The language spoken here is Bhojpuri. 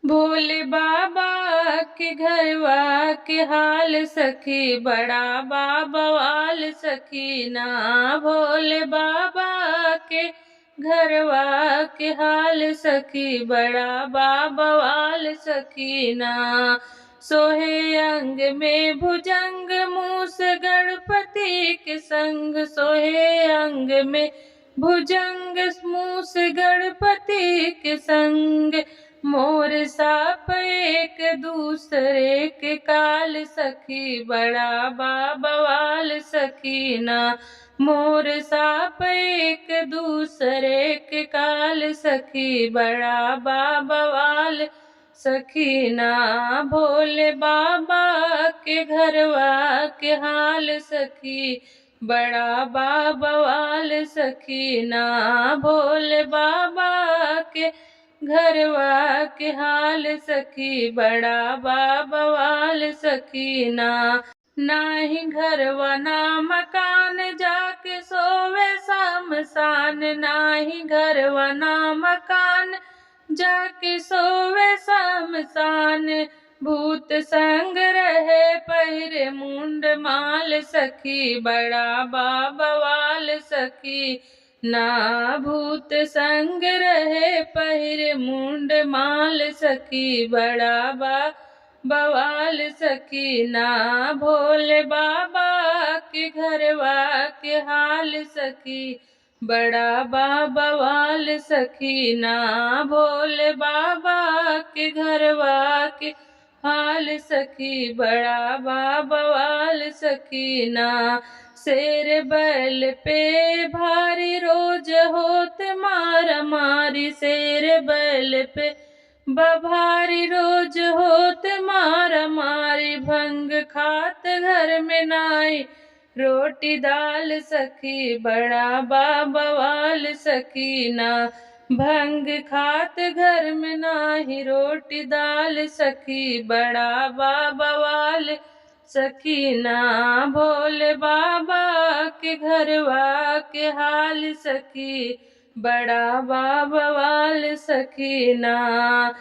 भोले बाबा के घरवा के हाल सखी, बड़ा बाबा वाल सखी ना। भोले बाबा के घरवा के हाल सखी, बड़ा बाबा वाल सखी ना। सोहे अंग में भुजंग, मूस गणपति के संग। सोहे अंग में भुजंग, मूस गणपति के संग। मोर साप एक दूसरे के काल सखी, बड़ा बाबा वाल सखी ना। मोर साप एक दूसरे के काल सखी, बड़ा बाबा वाल सखी ना। भोले बाबा के घरवा के हाल सखी, बड़ा बाबा वाल सखी ना। भोले बाबा के घरवा के हाल सखी, बड़ा बाबा वाल सखी ना। नाही घरवा ना मकान, जाके सोवे शमशान। नाही घरवा ना मकान, जाके सोवे शमशान। भूत संग रहे पहिरे मुंड माल सखी, बड़ा बाबा वाल सखी ना। भूत संग रहे पहिरे मुंड माल सखी, बड़ा बाबा वाल सखी ना। भोले बाबा के घरवा के हाल सखी, बड़ा बाबा वाल सखी ना। भोले बाबा के घरवा के हाल सखी, बड़ा बाबा वाल सखी ना। शेर बैल पे भारी, रोज होत मारा मारी। शेर बैल पे बभारी, रोज होत मारा मारी। भंग खात घर में नाई, रोटी दाल सखी, बड़ा बाबा वाल सखी ना। भंग खात घर में नाही, रोटी दाल सखी, बड़ा बाबा वाल सखी ना। भोले बाबा के घरवा के हाल सखी, बड़ा बाबा वाल सखी ना।